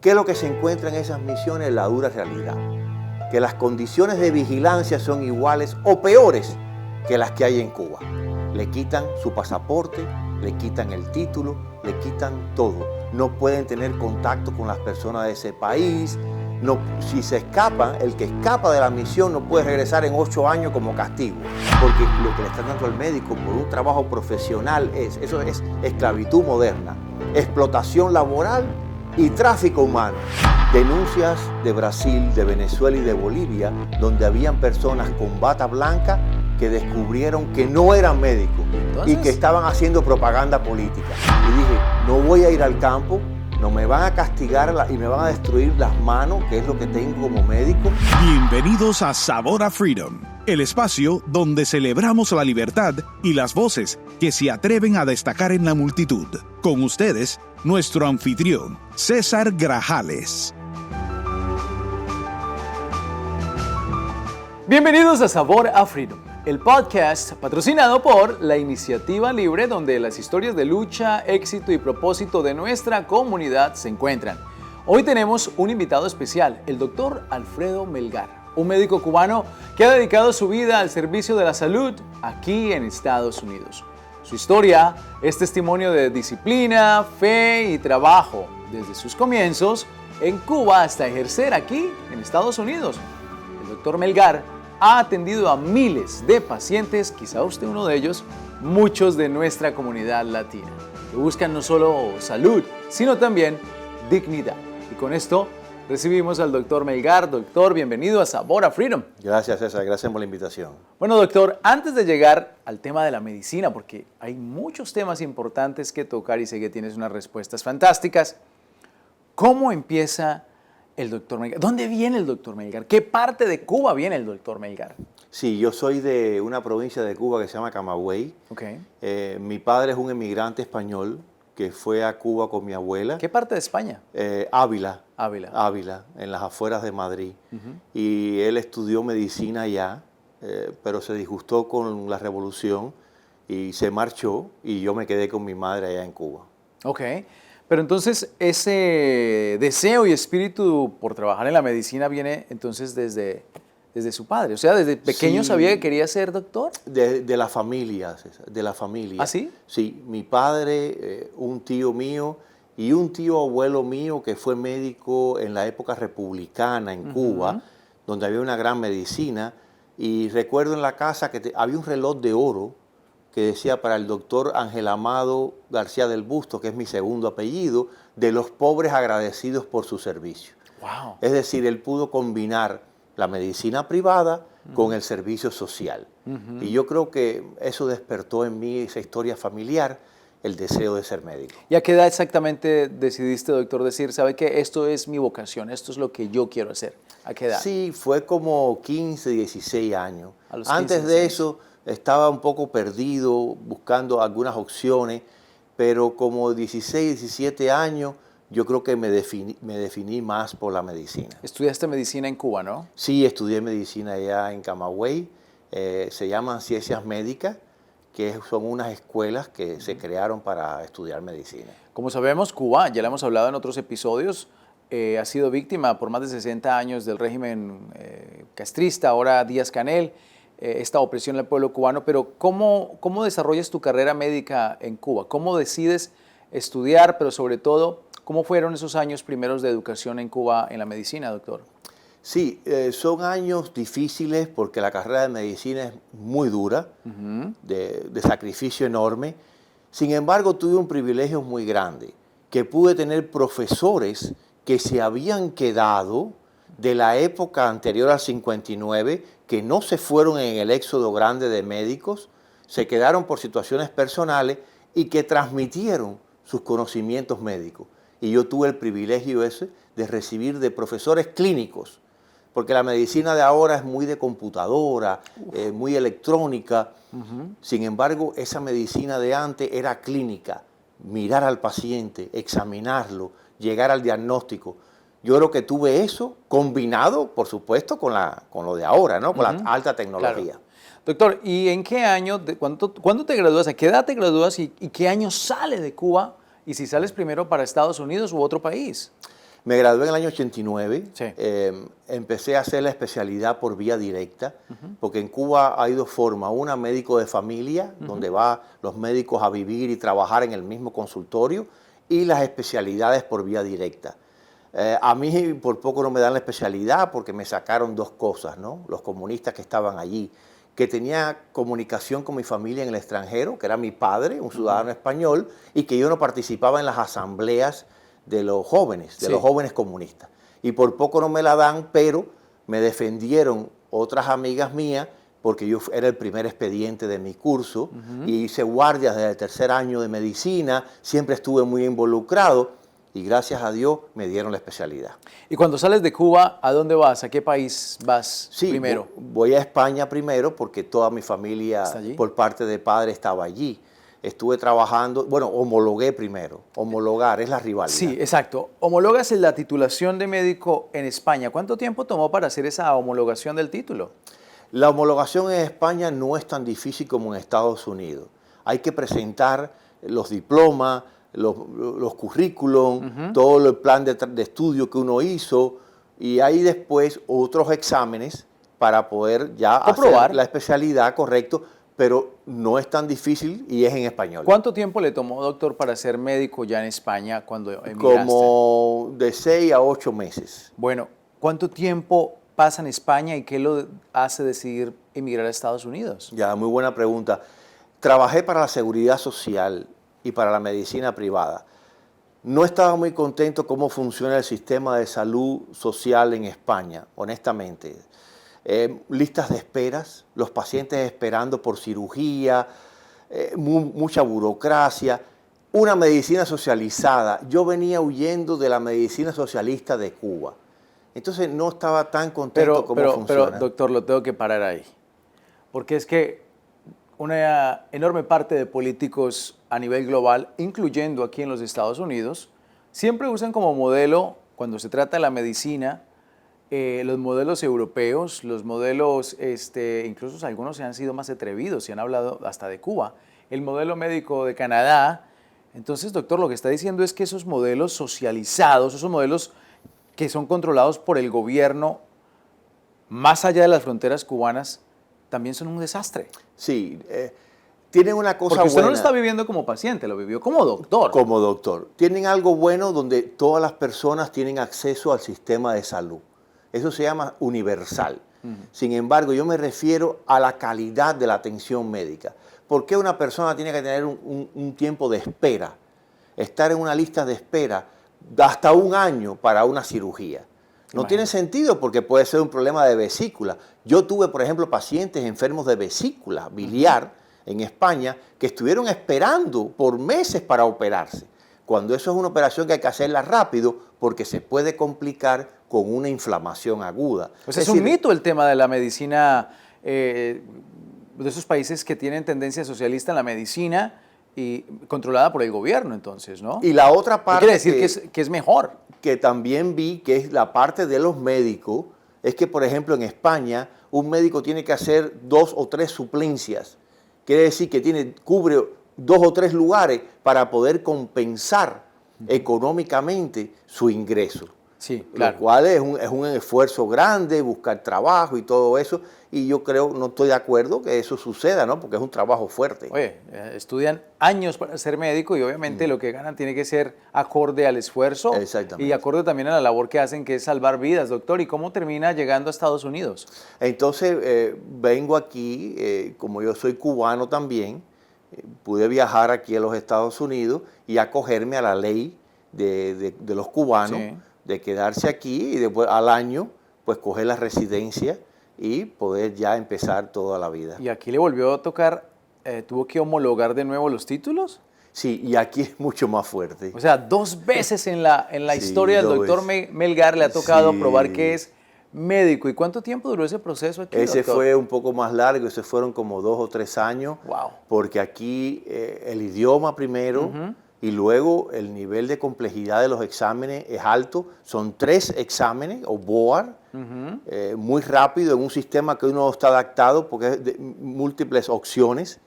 ¿Qué es lo que se encuentra en esas misiones? La dura realidad. Que las condiciones de vigilancia son iguales o peores que las que hay en Cuba. Le quitan su pasaporte, le quitan el título, le quitan todo. No pueden tener contacto con las personas de ese país. No, si se escapa, el que escapa de la misión no puede regresar en 8 años como castigo. Porque lo que le están dando al médico por un trabajo profesional eso es esclavitud moderna, explotación laboral y tráfico humano. Denuncias de Brasil, de Venezuela y de Bolivia, donde habían personas con bata blanca que descubrieron que no eran médicos. ¿Entonces? Y que estaban haciendo propaganda política. Y dije, no voy a ir al campo, no me van a castigar y me van a destruir las manos, que es lo que tengo como médico. Bienvenidos a Sabor a Freedom, el espacio donde celebramos la libertad y las voces que se atreven a destacar en la multitud. Con ustedes, nuestro anfitrión, César Grajales. Bienvenidos a Sabor a Freedom, el podcast patrocinado por la Iniciativa Libre, donde las historias de lucha, éxito y propósito de nuestra comunidad se encuentran. Hoy tenemos un invitado especial, el doctor Alfredo Melgar, un médico cubano que ha dedicado su vida al servicio de la salud aquí en Estados Unidos. Su historia es testimonio de disciplina, fe y trabajo, desde sus comienzos en Cuba hasta ejercer aquí en Estados Unidos. El doctor Melgar ha atendido a miles de pacientes, quizá usted uno de ellos, muchos de nuestra comunidad latina, que buscan no solo salud, sino también dignidad. Y con esto recibimos al doctor Melgar. Doctor, bienvenido a Sabor a Freedom. Gracias, César. Gracias por la invitación. Bueno, doctor, antes de llegar al tema de la medicina, porque hay muchos temas importantes que tocar y sé que tienes unas respuestas fantásticas, ¿cómo empieza el doctor Melgar? ¿Dónde viene el doctor Melgar? ¿Qué parte de Cuba viene el doctor Melgar? Sí, yo soy de una provincia de Cuba que se llama Camagüey. Okay. Mi padre es un emigrante español que fue a Cuba con mi abuela. ¿Qué parte de España? Ávila. Ávila, en las afueras de Madrid. Y él estudió medicina allá, pero se disgustó con la revolución y se marchó, y yo me quedé con mi madre allá en Cuba. Ok. Pero entonces ese deseo y espíritu por trabajar en la medicina viene entonces desde su padre. O sea, desde pequeño sí. ¿Sabía que quería ser doctor? De la familia, César, de la familia. ¿Ah, sí? Sí, mi padre, un tío mío y un tío abuelo mío que fue médico en la época republicana en Cuba, donde había una gran medicina. Y recuerdo en la casa que había un reloj de oro que decía para el doctor Ángel Amado García del Busto, que es mi segundo apellido, de los pobres agradecidos por su servicio. Wow. Es decir, él pudo combinar la medicina privada con el servicio social. Y yo creo que eso despertó en mí esa historia familiar, el deseo de ser médico. ¿Y a qué edad exactamente decidiste, doctor, decir, sabe que esto es mi vocación, esto es lo que yo quiero hacer? ¿A qué edad? Sí, fue como 15, 16 años. A los 15, Antes de eso estaba un poco perdido, buscando algunas opciones, pero como 16, 17 años, yo creo que me definí más por la medicina. Estudiaste medicina en Cuba, ¿no? Sí, estudié medicina allá en Camagüey. Se llaman ciencias médicas, que son unas escuelas que se crearon para estudiar medicina. Como sabemos, Cuba, ya lo hemos hablado en otros episodios, ha sido víctima por más de 60 años del régimen castrista, ahora Díaz-Canel, esta opresión al pueblo cubano. Pero ¿cómo desarrollas tu carrera médica en Cuba? ¿Cómo decides estudiar, pero sobre todo, cómo fueron esos años primeros de educación en Cuba en la medicina, doctor? Sí, son años difíciles porque la carrera de medicina es muy dura, de sacrificio enorme. Sin embargo, tuve un privilegio muy grande, que pude tener profesores que se habían quedado de la época anterior al 59, que no se fueron en el éxodo grande de médicos, se quedaron por situaciones personales y que transmitieron sus conocimientos médicos. Y yo tuve el privilegio ese de recibir de profesores clínicos, porque la medicina de ahora es muy de computadora, muy electrónica. Sin embargo, esa medicina de antes era clínica, mirar al paciente, examinarlo, llegar al diagnóstico. Yo creo que tuve eso combinado, por supuesto, con lo de ahora, ¿no? Con la alta tecnología. Claro. Doctor, ¿y en qué año, cuándo te gradúas, a qué edad te gradúas y qué año sales de Cuba? Y si sales primero para Estados Unidos u otro país. Me gradué en el año 89. Sí. Empecé a hacer la especialidad por vía directa, porque en Cuba hay dos formas. Una, médico de familia, donde van los médicos a vivir y trabajar en el mismo consultorio, y las especialidades por vía directa. A mí por poco no me dan la especialidad porque me sacaron dos cosas, ¿no? Los comunistas que estaban allí, que tenía comunicación con mi familia en el extranjero, que era mi padre, un ciudadano español, y que yo no participaba en las asambleas de los jóvenes, los jóvenes comunistas. Y por poco no me la dan, pero me defendieron otras amigas mías, porque yo era el primer expediente de mi curso, y hice guardias desde el tercer año de medicina, siempre estuve muy involucrado, y gracias a Dios me dieron la especialidad. Y cuando sales de Cuba, ¿a dónde vas? ¿A qué país vas primero? Voy a España primero, porque toda mi familia, por parte de padre, estaba allí. Estuve trabajando, bueno, homologué primero. Homologar es la rivalidad. Sí, exacto. Homologas la titulación de médico en España. ¿Cuánto tiempo tomó para hacer esa homologación del título? La homologación en España no es tan difícil como en Estados Unidos. Hay que presentar los diplomas, los currículum, todo el plan de estudio que uno hizo, y hay después otros exámenes para poder ya hacer la especialidad, correcto, pero no es tan difícil y es en español. ¿Cuánto tiempo le tomó, doctor, para ser médico ya en España cuando emigraste? Como de 6 a 8 meses. Bueno, ¿cuánto tiempo pasa en España y qué lo hace decidir emigrar a Estados Unidos? Ya, muy buena pregunta. Trabajé para la Seguridad Social y para la medicina privada. No estaba muy contento cómo funciona el sistema de salud social en España, honestamente. Listas de esperas, los pacientes esperando por cirugía, mucha burocracia, una medicina socializada. Yo venía huyendo de la medicina socialista de Cuba. Entonces no estaba tan contento cómo funciona. Pero, doctor, lo tengo que parar ahí. Porque es que una enorme parte de políticos a nivel global, incluyendo aquí en los Estados Unidos, siempre usan como modelo, cuando se trata de la medicina, los modelos europeos, los modelos, incluso algunos se han sido más atrevidos, se han hablado hasta de Cuba, el modelo médico de Canadá. Entonces, doctor, lo que está diciendo es que esos modelos socializados, esos modelos que son controlados por el gobierno, más allá de las fronteras cubanas, también son un desastre. Sí, tienen una cosa buena. Porque usted no lo está viviendo como paciente, lo vivió como doctor. Como doctor. Tienen algo bueno donde todas las personas tienen acceso al sistema de salud. Eso se llama universal. Sin embargo, yo me refiero a la calidad de la atención médica. ¿Por qué una persona tiene que tener un tiempo de espera? Estar en una lista de espera hasta 1 año para una cirugía. No tiene sentido porque puede ser un problema de vesícula. Yo tuve, por ejemplo, pacientes enfermos de vesícula biliar en España que estuvieron esperando por meses para operarse. Cuando eso es una operación que hay que hacerla rápido porque se puede complicar con una inflamación aguda. Pues es un mito el tema de la medicina, de esos países que tienen tendencia socialista en la medicina y controlada por el gobierno, entonces, ¿no? Y la otra parte... Quiere decir que es mejor. Que también vi que es la parte de los médicos, es que, por ejemplo, en España, un médico tiene que hacer 2 o 3 suplencias. Quiere decir que cubre 2 o 3 lugares para poder compensar económicamente su ingreso. Sí, claro. Lo cual es un esfuerzo grande, buscar trabajo y todo eso. Y yo no estoy de acuerdo que eso suceda, ¿no? Porque es un trabajo fuerte. Oye, estudian años para ser médico y obviamente lo que ganan tiene que ser acorde al esfuerzo. Exactamente. Y acorde también a la labor que hacen, que es salvar vidas, doctor. ¿Y cómo termina llegando a Estados Unidos? Entonces, vengo aquí, como yo soy cubano también, pude viajar aquí a los Estados Unidos y acogerme a la ley de los cubanos, sí, de quedarse aquí y después al año pues coger la residencia y poder ya empezar toda la vida. ¿Y aquí le volvió a tocar, tuvo que homologar de nuevo los títulos? Sí, y aquí es mucho más fuerte. O sea, 2 veces en la sí, historia del doctor Melgar le ha tocado probar que es médico. ¿Y cuánto tiempo duró ese proceso aquí, Ese doctor? fue un poco más largo, ese fueron como 2 o 3 años. Wow. Porque aquí el idioma primero, y luego el nivel de complejidad de los exámenes es alto. Son 3 exámenes, o board, muy rápido, en un sistema que uno está adaptado porque es de múltiples opciones.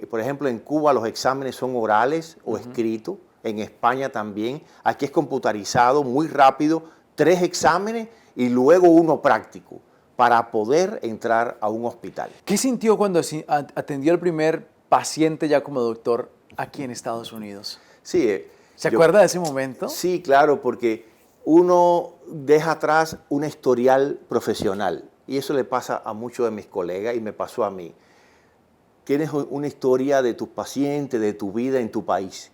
Por ejemplo, en Cuba los exámenes son orales o escritos. en España también. Aquí es computarizado, muy rápido, 3 exámenes y luego uno práctico para poder entrar a un hospital. ¿Qué sintió cuando atendió al primer paciente ya como doctor aquí en Estados Unidos? Sí. ¿Se acuerda de ese momento? Sí, claro, porque uno deja atrás un historial profesional y eso le pasa a muchos de mis colegas y me pasó a mí. Tienes una historia de tus pacientes, de tu vida en tu país.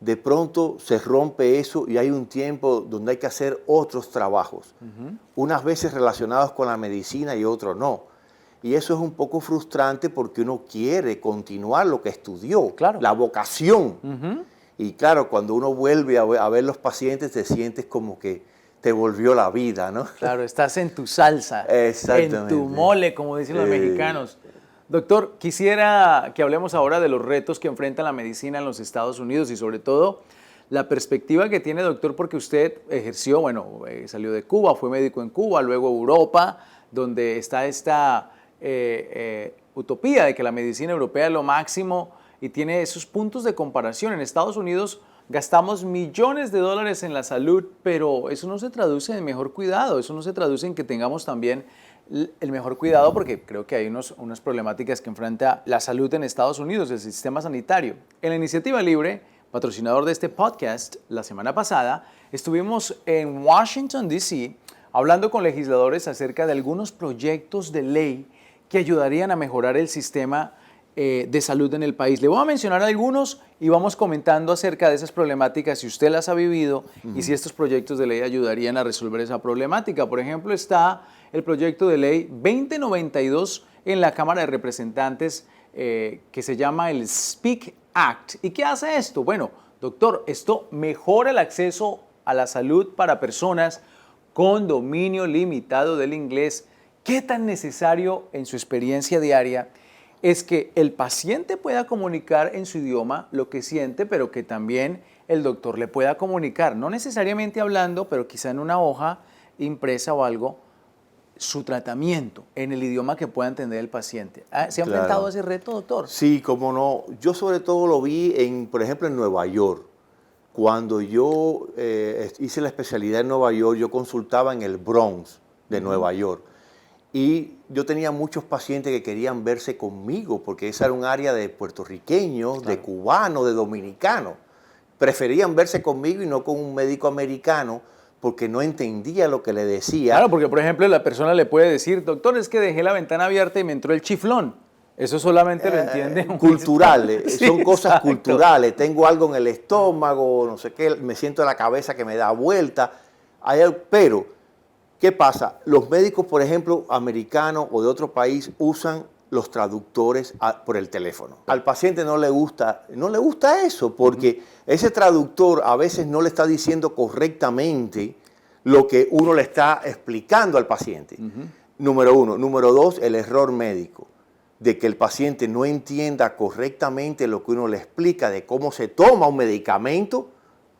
De pronto se rompe eso y hay un tiempo donde hay que hacer otros trabajos, unas veces relacionados con la medicina y otros no. Y eso es un poco frustrante porque uno quiere continuar lo que estudió, claro, la vocación. Y claro, cuando uno vuelve a ver los pacientes, te sientes como que te volvió la vida, ¿no? Claro, estás en tu salsa, en tu mole, como dicen los mexicanos. Doctor, quisiera que hablemos ahora de los retos que enfrenta la medicina en los Estados Unidos y sobre todo la perspectiva que tiene, doctor, porque usted ejerció, salió de Cuba, fue médico en Cuba, luego Europa, donde está esta utopía de que la medicina europea es lo máximo y tiene esos puntos de comparación. En Estados Unidos gastamos millones de dólares en la salud, pero eso no se traduce en mejor cuidado, eso no se traduce en que tengamos también el mejor cuidado, porque creo que hay unas problemáticas que enfrenta la salud en Estados Unidos, el sistema sanitario. En la Iniciativa Libre, patrocinador de este podcast, la semana pasada, estuvimos en Washington, D.C., hablando con legisladores acerca de algunos proyectos de ley que ayudarían a mejorar el sistema de salud en el país. Le voy a mencionar algunos y vamos comentando acerca de esas problemáticas, si usted las ha vivido y si estos proyectos de ley ayudarían a resolver esa problemática. Por ejemplo, está el proyecto de ley 2092 en la Cámara de Representantes que se llama el Speak Act. ¿Y qué hace esto? Bueno, doctor, esto mejora el acceso a la salud para personas con dominio limitado del inglés. ¿Qué tan necesario en su experiencia diaria es que el paciente pueda comunicar en su idioma lo que siente, pero que también el doctor le pueda comunicar, no necesariamente hablando, pero quizá en una hoja impresa o algo, su tratamiento en el idioma que pueda entender el paciente? ¿Se ha enfrentado a ese reto, doctor? Sí, cómo no. Yo sobre todo lo vi, por ejemplo, en Nueva York. Cuando yo hice la especialidad en Nueva York, yo consultaba en el Bronx de Nueva York. Y yo tenía muchos pacientes que querían verse conmigo, porque esa era un área de puertorriqueños, claro, de cubanos, de dominicanos. Preferían verse conmigo y no con un médico americano, porque no entendía lo que le decía. Claro, porque por ejemplo la persona le puede decir, doctor, es que dejé la ventana abierta y me entró el chiflón. Eso solamente lo entiende un culturales, sí, son cosas exacto, culturales. Tengo algo en el estómago, no sé qué, me siento en la cabeza que me da vuelta. Pero, ¿qué pasa? Los médicos, por ejemplo, americanos o de otro país, usan los traductores por el teléfono. Al paciente no le gusta eso, porque ese traductor a veces no le está diciendo correctamente lo que uno le está explicando al paciente. Número uno. Número dos, el error médico, de que el paciente no entienda correctamente lo que uno le explica de cómo se toma un medicamento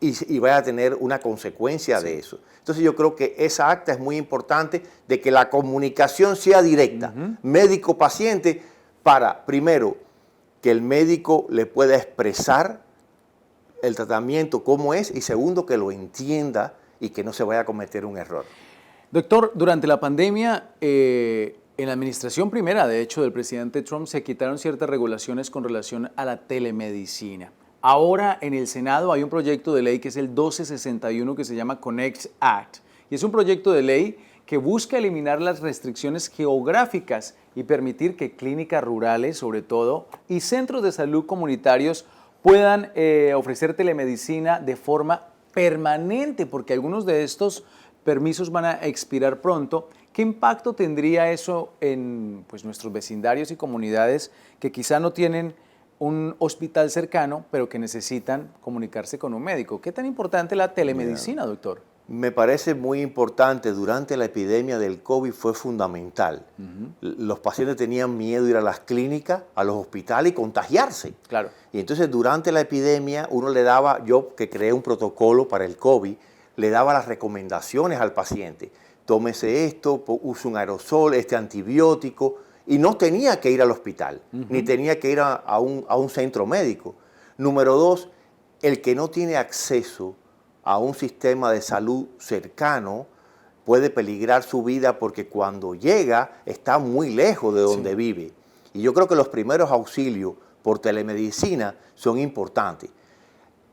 y vaya a tener una consecuencia de eso. Entonces yo creo que esa acta es muy importante, de que la comunicación sea directa, médico-paciente, para, primero, que el médico le pueda expresar el tratamiento, cómo es, y segundo, que lo entienda y que no se vaya a cometer un error. Doctor, durante la pandemia, en la administración primera, de hecho, del presidente Trump, se quitaron ciertas regulaciones con relación a la telemedicina. Ahora en el Senado hay un proyecto de ley que es el 1261 que se llama Connect Act. Y es un proyecto de ley que busca eliminar las restricciones geográficas y permitir que clínicas rurales, sobre todo, y centros de salud comunitarios puedan ofrecer telemedicina de forma permanente, porque algunos de estos permisos van a expirar pronto. ¿Qué impacto tendría eso en nuestros vecindarios y comunidades que quizá no tienen un hospital cercano, pero que necesitan comunicarse con un médico? ¿Qué tan importante es la telemedicina, doctor? Me parece muy importante. Durante la epidemia del COVID fue fundamental. Los pacientes tenían miedo de ir a las clínicas, a los hospitales y contagiarse. Claro. Y entonces durante la epidemia uno le daba, yo que creé un protocolo para el COVID, le daba las recomendaciones al paciente. Tómese esto, use un aerosol, este antibiótico. Y no tenía que ir al hospital, ni tenía que ir a un centro médico. Número dos, el que no tiene acceso a un sistema de salud cercano puede peligrar su vida porque cuando llega está muy lejos de donde vive. Y yo creo que los primeros auxilios por telemedicina son importantes.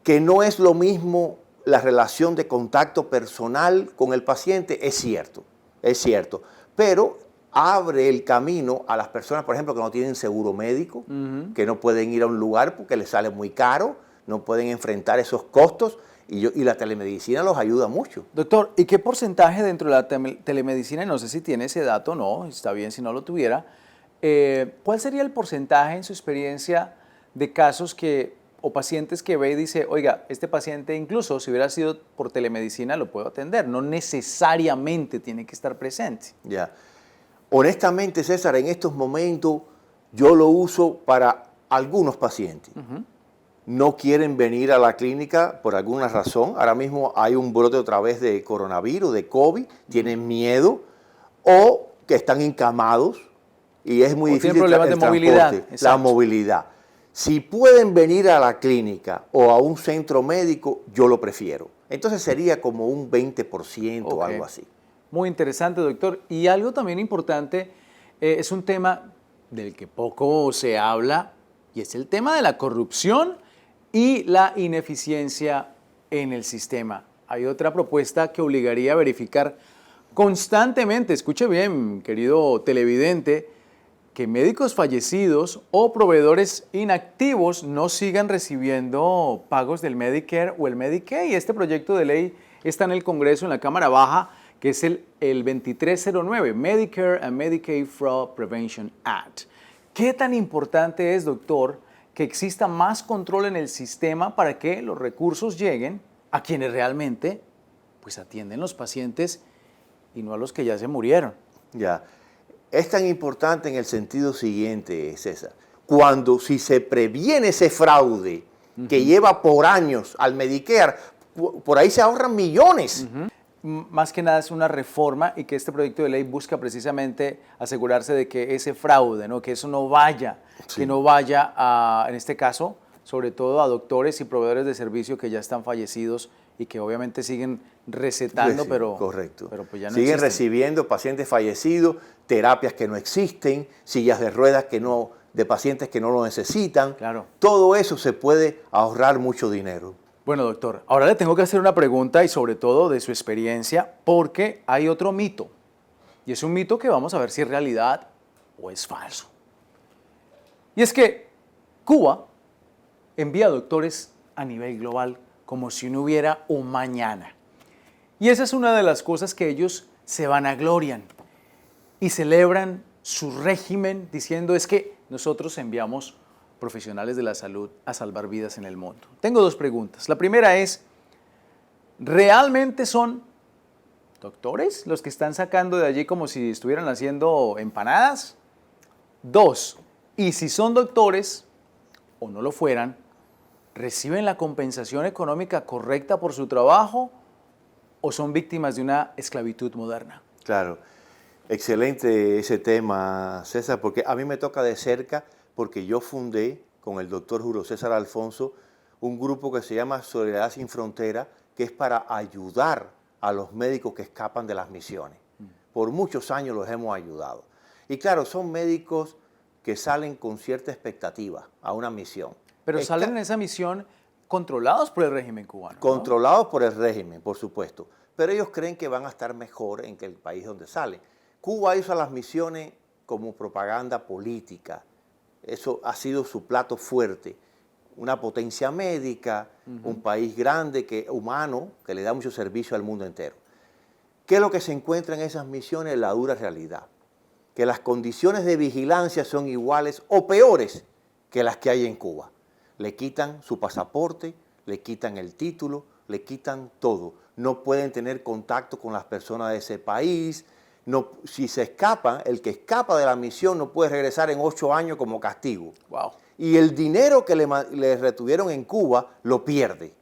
Que no es lo mismo la relación de contacto personal con el paciente, es cierto, pero abre el camino a las personas, por ejemplo, que no tienen seguro médico, que no pueden ir a un lugar porque les sale muy caro, no pueden enfrentar esos costos y la telemedicina los ayuda mucho. Doctor, ¿y qué porcentaje dentro de la telemedicina, no sé si tiene ese dato, no, está bien si no lo tuviera, cuál sería el porcentaje en su experiencia de casos o pacientes que ve y dice, oiga, este paciente incluso si hubiera sido por telemedicina lo puedo atender, no necesariamente tiene que estar presente? Ya. Honestamente, César, en estos momentos yo lo uso para algunos pacientes. No quieren venir a la clínica por alguna razón. Ahora mismo hay un brote otra vez de coronavirus, de COVID, tienen miedo o que están encamados y es muy difícil tienen problemas de movilidad. La movilidad. Si pueden venir a la clínica o a un centro médico, yo lo prefiero. Entonces sería como un 20% o algo así. Muy interesante, doctor. Y algo también importante, es un tema del que poco se habla, y es el tema de la corrupción y la ineficiencia en el sistema. Hay otra propuesta que obligaría a verificar constantemente, escuche bien, querido televidente, que médicos fallecidos o proveedores inactivos no sigan recibiendo pagos del Medicare o el Medicaid. Este proyecto de ley está en el Congreso, en la Cámara Baja, que es el 2309, Medicare and Medicaid Fraud Prevention Act. ¿Qué tan importante es, doctor, que exista más control en el sistema para que los recursos lleguen a quienes realmente pues, atienden los pacientes y no a los que ya se murieron? Ya. Es tan importante en el sentido siguiente, César. Si se previene ese fraude que lleva por años al Medicare, por ahí se ahorran millones. Más que nada es una reforma y que este proyecto de ley busca precisamente asegurarse de que ese fraude, ¿no? Que eso no vaya, que no vaya a, en este caso, sobre todo a doctores y proveedores de servicio que ya están fallecidos y que obviamente siguen recetando, pero pues ya no siguen existen. Recibiendo pacientes fallecidos, terapias que no existen, sillas de ruedas de pacientes que no lo necesitan. Claro. Todo eso se puede ahorrar mucho dinero. Bueno, doctor, ahora le tengo que hacer una pregunta y sobre todo de su experiencia, porque hay otro mito, y es un mito que vamos a ver si es realidad o es falso. Y es que Cuba envía doctores a nivel global como si no hubiera un mañana. Y esa es una de las cosas que ellos se vanaglorian y celebran su régimen diciendo es que nosotros enviamos profesionales de la salud a salvar vidas en el mundo. Tengo dos preguntas. La primera es, ¿realmente son doctores los que están sacando de allí como si estuvieran haciendo empanadas? Dos, y si son doctores o no lo fueran, ¿reciben la compensación económica correcta por su trabajo o son víctimas de una esclavitud moderna? Claro, excelente ese tema, César, porque a mí me toca de cerca porque yo fundé con el doctor Julio César Alfonso un grupo que se llama Solidaridad Sin Frontera, que es para ayudar a los médicos que escapan de las misiones. Por muchos años los hemos ayudado. Y claro, son médicos que salen con cierta expectativa a una misión. Pero salen en esa misión controlados por el régimen cubano, ¿no? Controlados por el régimen, por supuesto. Pero ellos creen que van a estar mejor en el país donde salen. Cuba hizo las misiones como propaganda política. Eso ha sido su plato fuerte. Una potencia médica, un país grande, humano, que le da mucho servicio al mundo entero. ¿Qué es lo que se encuentra en esas misiones? La dura realidad. Que las condiciones de vigilancia son iguales o peores que las que hay en Cuba. Le quitan su pasaporte, le quitan el título, le quitan todo. No pueden tener contacto con las personas de ese país. No, si se escapa, el que escapa de la misión no puede regresar en 8 años como castigo. Wow. Y el dinero que le retuvieron en Cuba lo pierde.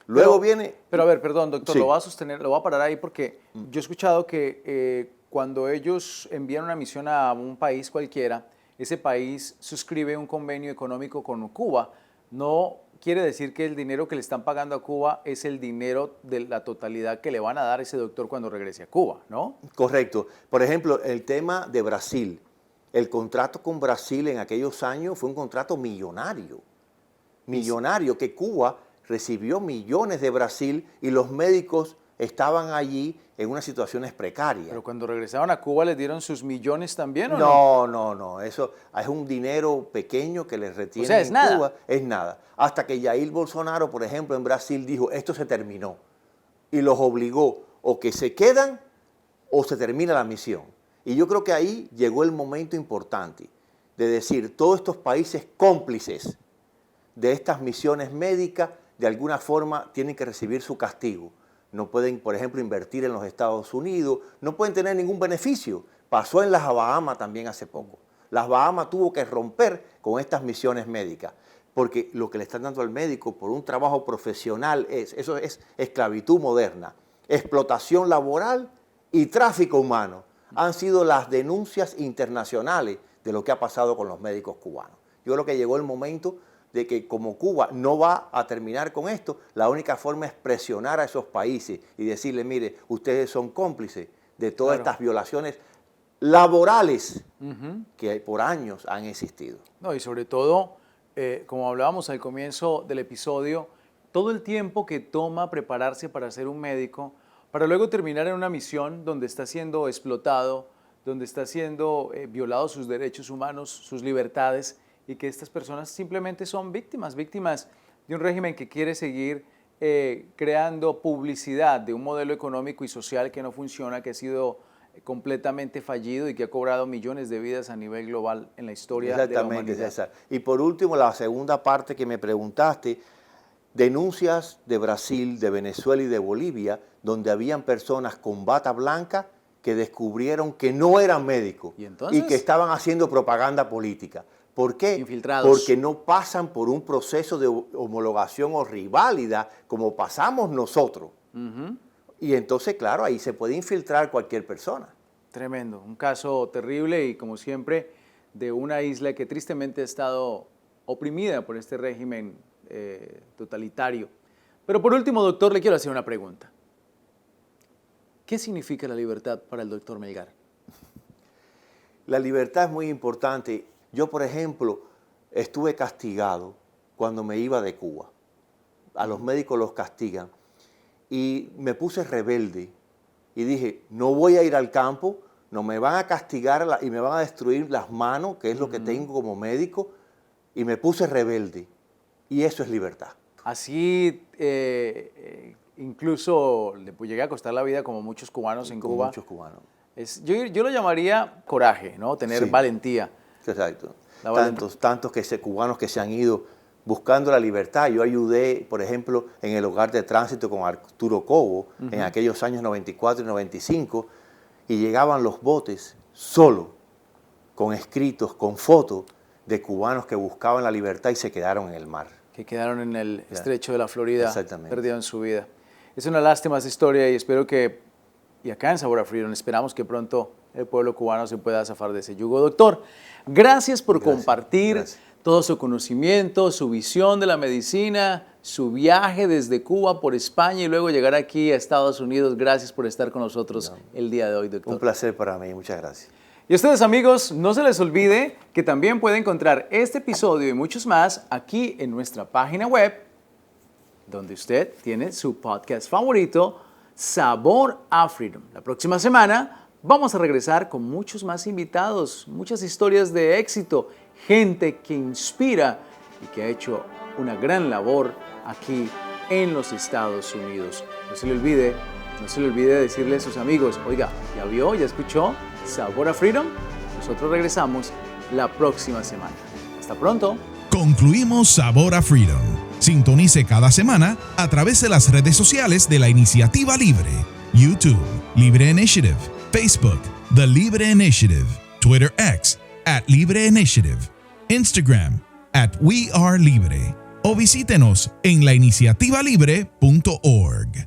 Luego viene... Pero a ver, perdón, doctor, Sí. lo voy a sostener, lo voy a parar ahí porque yo he escuchado que cuando ellos envían una misión a un país cualquiera, ese país suscribe un convenio económico con Cuba, no quiere decir que el dinero que le están pagando a Cuba es el dinero de la totalidad que le van a dar a ese doctor cuando regrese a Cuba, ¿no? Correcto. Por ejemplo, el tema de Brasil. El contrato con Brasil en aquellos años fue un contrato millonario. Millonario, que Cuba recibió millones de Brasil y los médicos estaban allí en unas situaciones precarias. Pero cuando regresaron a Cuba, ¿les dieron sus millones también o no? No. Eso es un dinero pequeño que les retienen, o sea, es en nada. Cuba. Es nada. Hasta que Jair Bolsonaro, por ejemplo, en Brasil dijo, esto se terminó. Y los obligó o que se quedan o se termina la misión. Y yo creo que ahí llegó el momento importante de decir, todos estos países cómplices de estas misiones médicas, de alguna forma tienen que recibir su castigo. No pueden, por ejemplo, invertir en los Estados Unidos, no pueden tener ningún beneficio. Pasó en las Bahamas también hace poco. Las Bahamas tuvo que romper con estas misiones médicas, porque lo que le están dando al médico por un trabajo profesional eso es esclavitud moderna, explotación laboral y tráfico humano. Han sido las denuncias internacionales de lo que ha pasado con los médicos cubanos. Yo creo que llegó el momento de que como Cuba no va a terminar con esto, la única forma es presionar a esos países y decirle, mire, ustedes son cómplices de todas estas violaciones laborales que por años han existido. No, y sobre todo, como hablábamos al comienzo del episodio, todo el tiempo que toma prepararse para ser un médico, para luego terminar en una misión donde está siendo explotado, donde está siendo violados sus derechos humanos, sus libertades, y que estas personas simplemente son víctimas de un régimen que quiere seguir creando publicidad de un modelo económico y social que no funciona, que ha sido completamente fallido y que ha cobrado millones de vidas a nivel global en la historia de la humanidad. César. Y por último, la segunda parte que me preguntaste, denuncias de Brasil, de Venezuela y de Bolivia, donde habían personas con bata blanca que descubrieron que no eran médicos y que estaban haciendo propaganda política. ¿Por qué? Infiltrados. Porque no pasan por un proceso de homologación o reválida como pasamos nosotros. Y entonces, claro, ahí se puede infiltrar cualquier persona. Tremendo, un caso terrible y como siempre de una isla que tristemente ha estado oprimida por este régimen totalitario. Pero por último, doctor, le quiero hacer una pregunta. ¿Qué significa la libertad para el doctor Melgar? La libertad es muy importante. Yo, por ejemplo, estuve castigado cuando me iba de Cuba. A los médicos los castigan. Y me puse rebelde y dije, no voy a ir al campo, no me van a castigar y me van a destruir las manos, que es lo que tengo como médico, y me puse rebelde. Y eso es libertad. Así, incluso le llegué a costar la vida como muchos cubanos en Cuba. Muchos cubanos. Yo lo llamaría coraje, ¿no? Tener valentía. Exacto. Tantos cubanos que se han ido buscando la libertad. Yo ayudé, por ejemplo, en el hogar de tránsito con Arturo Cobo en aquellos años 94 y 95, y llegaban los botes solo, con escritos, con fotos de cubanos que buscaban la libertad y se quedaron en el mar. Que quedaron en el estrecho de la Florida, Exactamente. Perdieron su vida. Es una lástima esa historia y espero que, y acá en Sabor a Freedom, esperamos que pronto el pueblo cubano se pueda zafar de ese yugo. Doctor, gracias por compartir todo su conocimiento, su visión de la medicina, su viaje desde Cuba por España y luego llegar aquí a Estados Unidos. Gracias por estar con nosotros el día de hoy, doctor. Un placer para mí, muchas gracias. Y a ustedes, amigos, no se les olvide que también pueden encontrar este episodio y muchos más aquí en nuestra página web, donde usted tiene su podcast favorito, Sabor a Freedom. La próxima semana vamos a regresar con muchos más invitados, muchas historias de éxito, gente que inspira y que ha hecho una gran labor aquí en los Estados Unidos. No se le olvide decirle a sus amigos, oiga, ¿ya vio? ¿Ya escuchó? Sabor a Freedom. Nosotros regresamos la próxima semana. Hasta pronto. Concluimos Sabor a Freedom. Sintonice cada semana a través de las redes sociales de la Iniciativa Libre. YouTube, Libre Initiative. Facebook, The Libre Initiative. Twitter X, @LibreInitiative. Instagram, @WeAreLibre. O visítenos en lainiciativalibre.org.